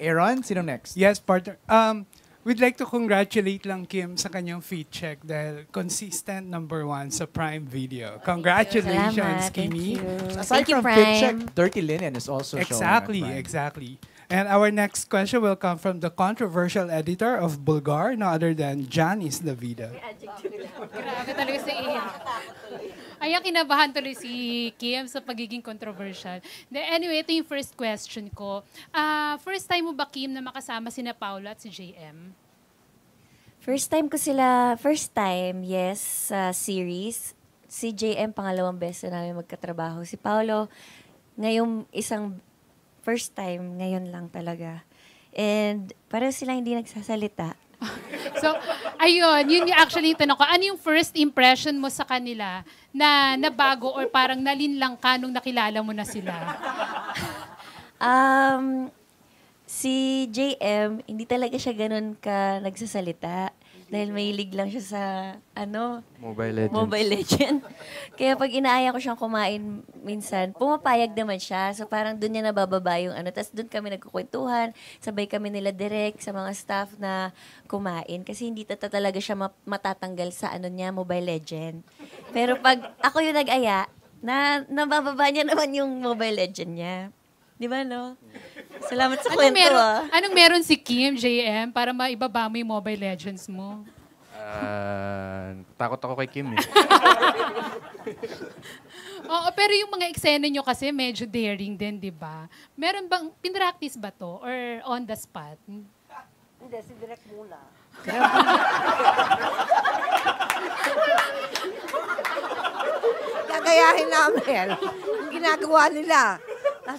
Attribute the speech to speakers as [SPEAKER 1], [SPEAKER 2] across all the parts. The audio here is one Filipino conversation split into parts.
[SPEAKER 1] Aaron, sino next?
[SPEAKER 2] Yes, partner. We'd like to congratulate lang Kim sa kanyang feed check dahil consistent #1 sa Prime Video. Congratulations,
[SPEAKER 3] Salamat. Thank
[SPEAKER 2] Kimi.
[SPEAKER 3] you.
[SPEAKER 1] Aside
[SPEAKER 3] Thank you,
[SPEAKER 1] from Fit Check,
[SPEAKER 3] Prime.
[SPEAKER 1] Dirty Linen is also
[SPEAKER 2] Exactly,
[SPEAKER 1] showing on Prime.
[SPEAKER 2] exactly. And our next question will come from the controversial editor of Bulgar, no other than Janice Davida.
[SPEAKER 4] Grabe talaga si Ian. Ayan, kinabahan tuloy si Kim sa pagiging controversial. Anyway, ito yung first question ko. First time mo ba, Kim, na makasama sina Paolo at si JM?
[SPEAKER 3] First time, yes, sa series. Si JM, pangalawang beses na namin magkatrabaho. Si Paolo, ngayong first time, ngayon lang talaga. And pareho sila hindi nagsasalita.
[SPEAKER 4] So, ayun, yun yung actually yung tanong ko. Ano yung first impression mo sa kanila na nabago or parang nalinlang ka nung nakilala mo na sila?
[SPEAKER 3] Si JM, hindi talaga siya ganun ka nagsasalita. Dahil mahilig lang siya sa, Mobile Legend. Kaya pag inaaya ko siyang kumain minsan, pumapayag naman siya. So parang doon niya nabababa yung Tapos doon kami nagkukwentuhan, sabay kami nila direct sa mga staff na kumain. Kasi hindi talaga siya matatanggal sa Mobile Legend. Pero pag ako yung nag-aya, nabababa niya naman yung Mobile Legend niya. Di ba, no? Salamat sa kwento,
[SPEAKER 4] Anong meron si Kim, JM, para maibaba mo yung Mobile Legends mo?
[SPEAKER 5] Takot ako kay Kim eh.
[SPEAKER 4] Oo, pero yung mga eksena nyo kasi medyo daring din, di ba? Meron bang, pinractice ba to? Or on the spot?
[SPEAKER 6] Hindi, si Direk muna. Gagayahin namin. Ginagawa nila.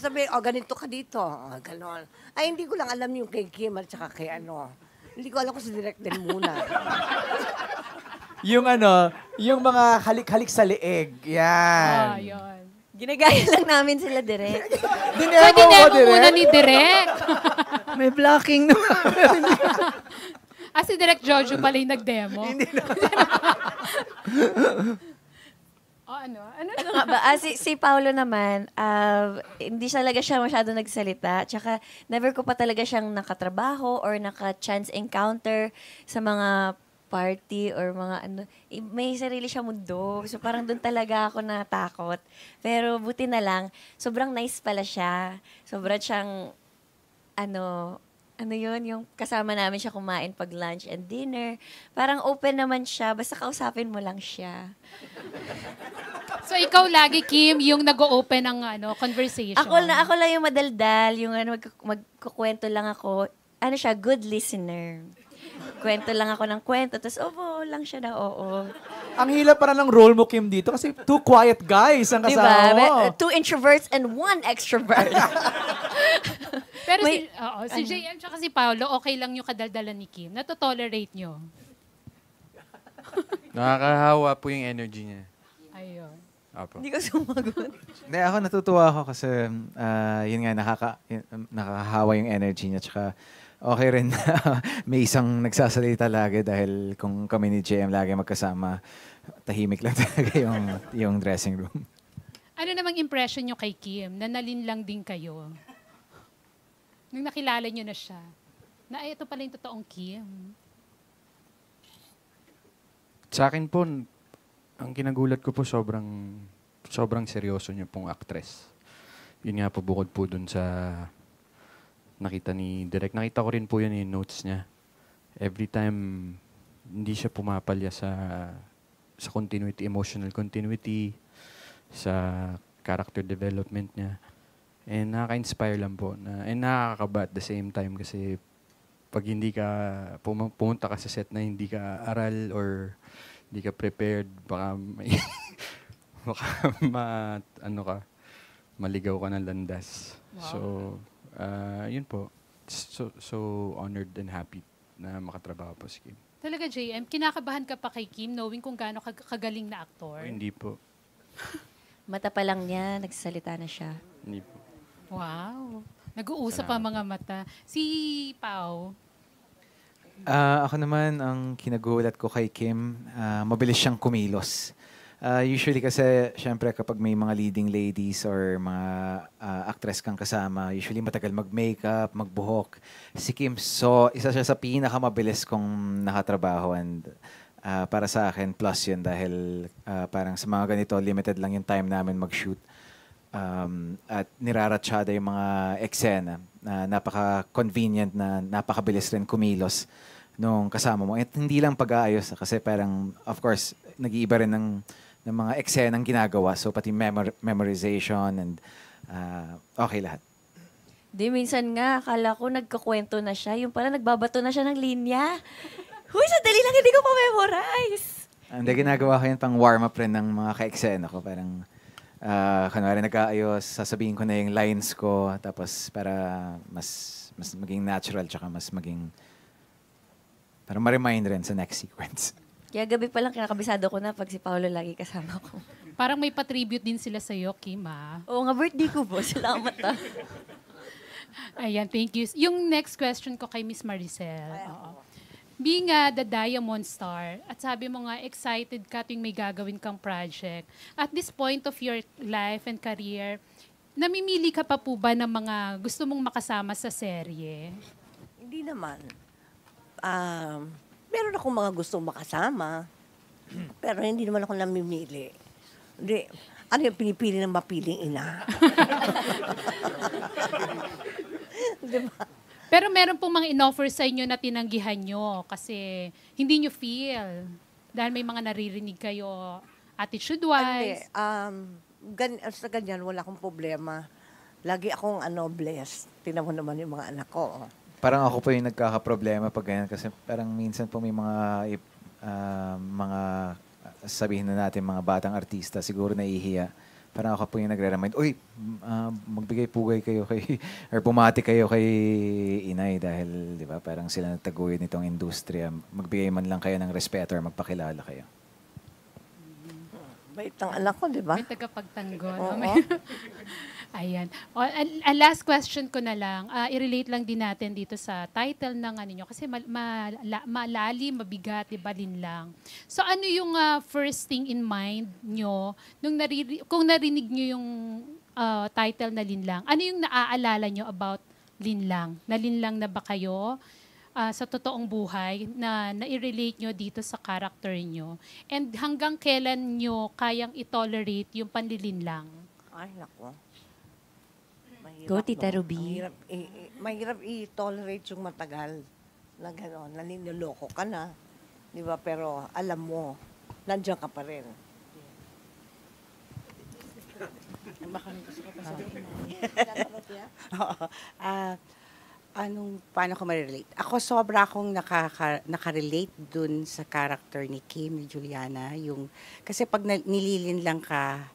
[SPEAKER 6] Sabi, ganito ka dito. Ganon. Ay, hindi ko lang alam yung kay Kim at saka kay Hindi ko alam kung si Direk din muna.
[SPEAKER 1] Yung mga halik-halik sa leeg. Yan.
[SPEAKER 4] Yun.
[SPEAKER 3] Ginagaya lang namin sila direct.
[SPEAKER 4] Dinemo muna ni Direk.
[SPEAKER 6] May blocking naman.
[SPEAKER 4] Si Direk Jojo pala yung nag-demo.
[SPEAKER 1] Hindi na.
[SPEAKER 4] Ano
[SPEAKER 3] nga ba? Si Paolo naman, hindi talaga siya masyado nagsalita. Tsaka never ko pa talaga siyang nakatrabaho or naka-chance encounter sa mga party or mga may sarili siya mundo. So parang doon talaga ako natakot. Pero buti na lang, sobrang nice pala siya. Sobrang siyang, yun, yung kasama namin siya kumain pag lunch and dinner. Parang open naman siya, basta kausapin mo lang siya.
[SPEAKER 4] So ikaw lagi, Kim, yung nag-o-open ng conversation?
[SPEAKER 3] Ako lang yung madaldal, yung magkukwento lang ako. Siya, good listener. Kwento lang ako ng kwento, tapos oo lang siya na oo.
[SPEAKER 1] Ang hila para ng role mo, Kim, dito kasi two quiet guys ang kasama mo.
[SPEAKER 3] Two introverts and one extrovert.
[SPEAKER 4] Pero si JM tsaka si Paolo, okay lang yung kadaldalan ni Kim? Nato-tolerate nyo?
[SPEAKER 5] Nakakahawa po yung energy niya.
[SPEAKER 4] Ayun.
[SPEAKER 5] Apo.
[SPEAKER 3] Hindi ko sumagot.
[SPEAKER 7] Hindi, ako natutuwa ako kasi yun nga, nakakahawa yung energy niya. Tsaka okay rin na may isang nagsasalita lagi dahil kung kami ni JM lagi magkasama, tahimik lang talaga yung dressing room.
[SPEAKER 4] Ano namang impression nyo kay Kim? Na nalinlang din kayo? Nung nakilala nyo na siya, na ito pala yung totoong Kim.
[SPEAKER 5] Sa akin po, ang kinagulat ko po sobrang seryoso niya pong actress. Yun nga po bukod po dun sa nakita ni Direk. Nakita ko rin po yun yung notes niya. Every time, hindi siya pumapalya sa continuity, emotional continuity, sa character development niya. And nakaka-inspire lang po. And nakakakaba at the same time kasi pag hindi ka pumunta ka sa set na hindi ka aral or hindi ka prepared, baka maligaw ka ng landas.
[SPEAKER 4] Wow.
[SPEAKER 5] So, yun po. So honored and happy na makatrabaho po si Kim.
[SPEAKER 4] Talaga, JM, kinakabahan ka pa kay Kim knowing kung gaano kagaling na aktor?
[SPEAKER 5] Hindi po.
[SPEAKER 3] Mata pa lang niya, nagsasalita na siya.
[SPEAKER 5] Hindi po.
[SPEAKER 4] Wow. Nag-uusap ang mga mata. Si Pao?
[SPEAKER 7] Ako naman, ang kinagulat ko kay Kim, mabilis siyang kumilos. Usually kasi, syempre kapag may mga leading ladies or mga actress kang kasama, usually matagal mag-makeup, magbuhok. Si Kim, so isa siya sa pinakamabilis kong nakatrabaho and para sa akin, plus yun dahil parang sa mga ganito, limited lang yung time namin mag-shoot. At niraratsyada yung mga eksena na napaka-convenient na napakabilis rin kumilos nung kasama mo. At hindi lang pag-aayos kasi parang, of course, nag-iiba rin ng mga eksenang ginagawa. So, pati memorization and okay lahat.
[SPEAKER 3] Di, minsan nga, akala ko nagkakwento na siya. Yung pala, nagbabato na siya ng linya. Huy, sandali lang, hindi ko pa-memorize.
[SPEAKER 7] Hindi, ginagawa ko yun pang warm-up rin ng mga ka-eksena ko. Parang, kunwari nag-aayos, sasabihin ko na yung lines ko, tapos para mas maging natural, tsaka mas maging, para ma-remind rin sa next sequence.
[SPEAKER 3] Kaya gabi pa lang kinakabisado ko na pag si Paolo lagi kasama ko.
[SPEAKER 4] Parang may patribute din sila sa'yo, Kim, ah.
[SPEAKER 3] Oo nga, birthday ko po. Salamat ah.
[SPEAKER 4] Ayan, thank you. Yung next question ko kay Miss Maricel. Oo. Being the Diamond Star, at sabi mo nga, excited ka tuwing may gagawin kang project. At this point of your life and career, namimili ka pa po ba ng mga gusto mong makasama sa serye?
[SPEAKER 6] Hindi naman. Meron akong mga gustong makasama, pero hindi naman ako namimili. Hindi. Ano yung pinipili ng mapiling ina? Diba?
[SPEAKER 4] Pero meron pong mga in-offer sa inyo na tinanggihan nyo kasi hindi nyo feel. Dahil may mga naririnig kayo attitude-wise.
[SPEAKER 6] Sa ganyan, wala akong problema. Lagi akong blessed. Tingnan mo naman yung mga anak ko.
[SPEAKER 7] Parang ako po yung nagkakaproblema pag ganyan kasi parang minsan po may mga sabihin na natin mga batang artista siguro nahihiya. Parang ako po yung nagre-remind, uy, magbigay-pugay kayo kay, or bumati kayo kay inay dahil, di ba, parang sila nagtaguyod nitong industriya. Magbigay man lang kayo ng respeto or magpakilala kayo.
[SPEAKER 6] Bait ang anak ko, di ba?
[SPEAKER 4] May tagapagtanggol.
[SPEAKER 6] Oo.
[SPEAKER 4] Ayan. Last question ko na lang. I-relate lang din natin dito sa title ng ano nyo. Kasi malalim, mabigat, di ba, linlang. So ano yung first thing in mind nyo nung kung narinig nyo yung title na linlang? Ano yung naaalala nyo about linlang? Nalinlang na ba kayo sa totoong buhay na i-relate nyo dito sa character nyo? And hanggang kailan nyo kayang i-tolerate yung panlilinlang?
[SPEAKER 6] Ay, naku.
[SPEAKER 3] Go, Tita Ruby.
[SPEAKER 6] Mahirap i-tolerate yung matagal na gano'n. Naniniloko ka na. Di ba? Pero alam mo, nandiyan ka pa rin.
[SPEAKER 8] Paano ko ma-relate? Ako sobra akong nakarelate dun sa character ni Kim, ni Juliana. Kasi pag nililin lang ka,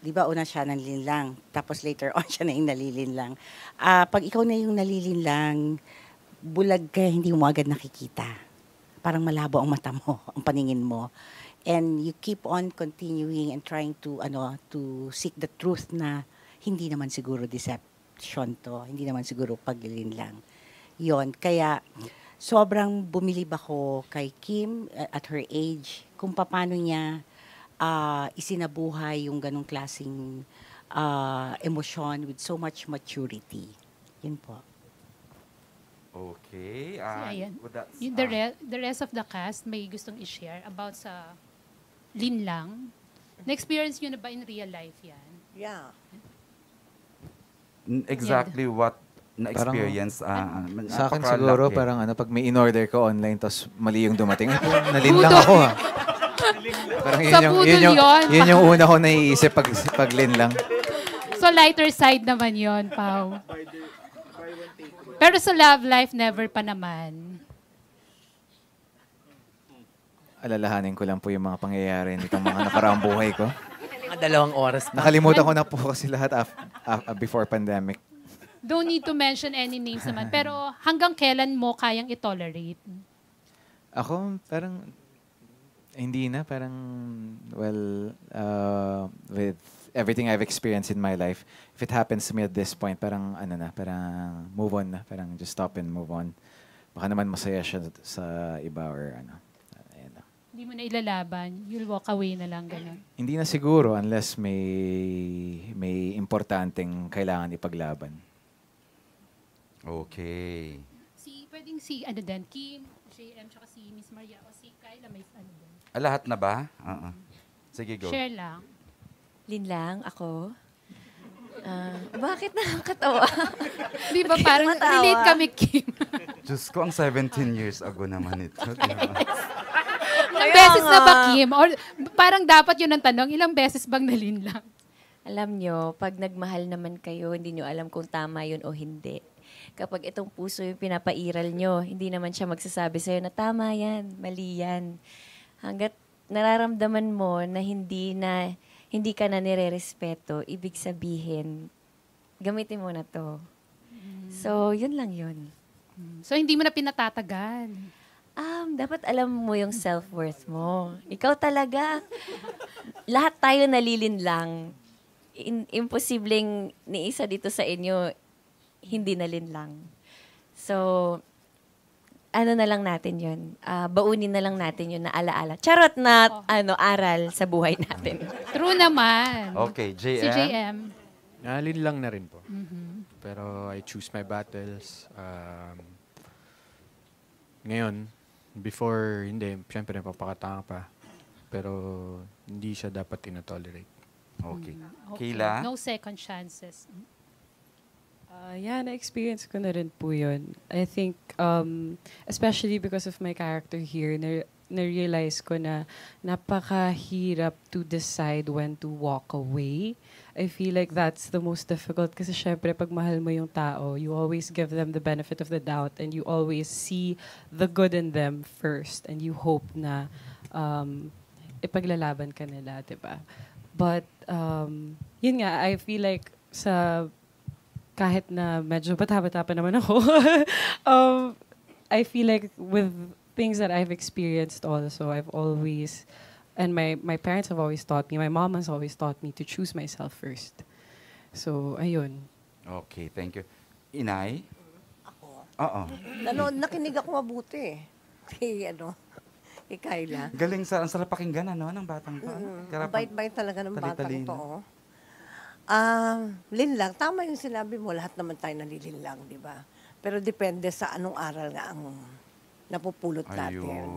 [SPEAKER 8] di ba una siya nalilinlang, tapos later on siya na yung nalilinlang. Pag ikaw na yung nalilinlang, bulag ka, hindi mo agad nakikita. Parang malabo ang mata mo, ang paningin mo. And you keep on continuing and trying to seek the truth na hindi naman siguro deception to, hindi naman siguro paglilinlang. Yon, kaya sobrang bumilib ako kay Kim at her age, kung paano niya isinabuhay yung ganong klaseng emosyon with so much maturity. Yun po.
[SPEAKER 9] Okay.
[SPEAKER 4] Ayan.
[SPEAKER 9] Well, that's,
[SPEAKER 4] The rest of the cast may gustong i-share about sa linlang. Na-experience nyo na ba in real life yan?
[SPEAKER 6] Yeah.
[SPEAKER 9] exactly what na-experience.
[SPEAKER 7] Sa akin siguro, parang pag may in-order ko online, tapos mali yung dumating, nalinlang ako ha. Parang yun yung una ko naiisip pag linlang.
[SPEAKER 4] So lighter side naman yon, Pao. Pero sa love life, never pa naman.
[SPEAKER 7] Alalahanin ko lang po yung mga pangyayari nitong mga nakaraang buhay ko.
[SPEAKER 1] Mga 2 oras pa.
[SPEAKER 7] Nakalimutan ko na po kasi lahat before pandemic.
[SPEAKER 4] Don't need to mention any names naman. Pero hanggang kailan mo kayang i-tolerate?
[SPEAKER 7] Ako, parang hindi na. Parang, with everything I've experienced in my life, if it happens to me at this point, parang parang move on na. Parang just stop and move on. Baka naman masaya siya sa iba or ano. Ayan na.
[SPEAKER 4] Hindi mo na ilalaban. You'll walk away na lang, gano'n.
[SPEAKER 7] Hindi na siguro unless may importanteng kailangan ipaglaban.
[SPEAKER 9] Okay.
[SPEAKER 4] Pwedeng si, Kim, JM, tsaka si Miss Maria, o si Kyla, may ano din.
[SPEAKER 9] Lahat na ba? Sige, go.
[SPEAKER 4] Share lang.
[SPEAKER 3] Lin lang, ako. Bakit nakakatawa?
[SPEAKER 4] Di ba parang
[SPEAKER 3] Matawa.
[SPEAKER 4] relate kami, Kim?
[SPEAKER 9] Diyos ko, ang 17 years ago naman ito.
[SPEAKER 4] Ilang beses na ba, Kim? Or parang dapat yun ang tanong, ilang beses bang nalinlang?
[SPEAKER 3] Alam nyo, pag nagmahal naman kayo, hindi nyo alam kung tama yun o hindi. Kapag itong puso yung pinapairal nyo, hindi naman siya magsasabi sa'yo na tama yan, mali yan. Hanggat nararamdaman mo na hindi ka na nire-respeto, ibig sabihin, gamitin mo na to. So, yun lang yun.
[SPEAKER 4] So, hindi mo na pinatatagal.
[SPEAKER 3] Dapat alam mo yung self-worth mo. Ikaw talaga, lahat tayo nalilinlang. Imposibleng ni isa dito sa inyo, hindi nalinlang. So, ano na lang natin yun. Baunin na lang natin yun na alaala. Charot na aral sa buhay natin.
[SPEAKER 4] True naman.
[SPEAKER 9] Okay, JM.
[SPEAKER 4] Si JM.
[SPEAKER 5] Nalinlang na rin po. Pero I choose my battles. Ngayon, before, hindi. Siyempre, napapakatanga pa. Pero hindi siya dapat ina-tolerate.
[SPEAKER 9] Okay. Kayla?
[SPEAKER 4] No second chances.
[SPEAKER 10] Na-experience ko na rin po yun. I think, especially because of my character here, na-realize ko na napakahirap to decide when to walk away. I feel like that's the most difficult kasi syempre pag mahal mo yung tao, you always give them the benefit of the doubt and you always see the good in them first and you hope na ipaglalaban ka nila, diba? But, yun nga, I feel like kahit na medyo bata-bata pa naman ako, I feel like with things that I've experienced also, I've always, and my parents have always taught me, my mom has always taught me to choose myself first. So, ayun.
[SPEAKER 9] Okay, thank you. Inay?
[SPEAKER 6] Ako?
[SPEAKER 9] Oo.
[SPEAKER 6] Nakinig ako mabuti. Kay Kyla.
[SPEAKER 9] Galing ang sarap pakinggan, ng batang pa.
[SPEAKER 6] Ang bait-bait talaga ng batang
[SPEAKER 9] Tali-talino.
[SPEAKER 6] to. Linlang, tama yung sinabi mo, lahat naman tayo nalilinlang, di ba? Pero depende sa anong aral nga ang napupulot natin.
[SPEAKER 9] Ayun.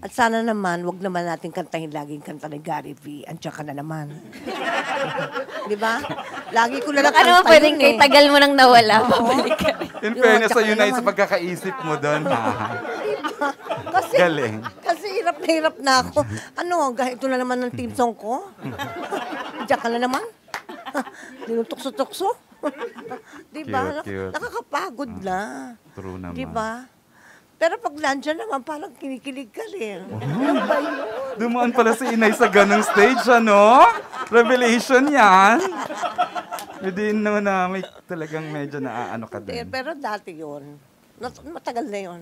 [SPEAKER 6] At sana naman, wag naman natin kantahin laging kanta ni Gary V. Andiyan ka na naman. Di ba? Lagi ko na lang
[SPEAKER 3] Ano
[SPEAKER 6] kanta
[SPEAKER 3] pwedeng
[SPEAKER 6] yun
[SPEAKER 3] kay tagal mo nang nawala, babalik ka.
[SPEAKER 9] In fairness
[SPEAKER 6] Tsaka
[SPEAKER 9] sa'yo, Nay,
[SPEAKER 6] naman.
[SPEAKER 9] sa pagkakaisip mo doon, ha?
[SPEAKER 6] Kasi,
[SPEAKER 9] Galing.
[SPEAKER 6] kasi hirap na ako. Ito na naman ang team song ko. Andiyan ka na naman. Dinutukso-tukso. Di ba?
[SPEAKER 9] Cute.
[SPEAKER 6] Nakakapagod na.
[SPEAKER 9] True naman.
[SPEAKER 6] Di ba? Pero pag nandyan naman, parang kinikilig ka rin. Ano ba yun?
[SPEAKER 9] Dumaan pala si Inay sa ganong stage, Revelation yan. Hindi naman na may talagang medyo naaano ka din.
[SPEAKER 6] Pero dati yun. Matagal na yun.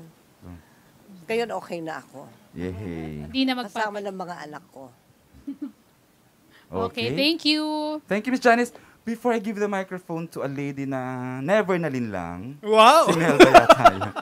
[SPEAKER 6] Ngayon okay na ako.
[SPEAKER 9] Yehey.
[SPEAKER 4] Hindi na
[SPEAKER 6] Kasama ng mga anak ko.
[SPEAKER 4] Okay, thank you.
[SPEAKER 9] Thank you, Miss Janice. Before I give the microphone to a lady na never nalinlang,
[SPEAKER 2] Wow!
[SPEAKER 9] si Melba yata yun.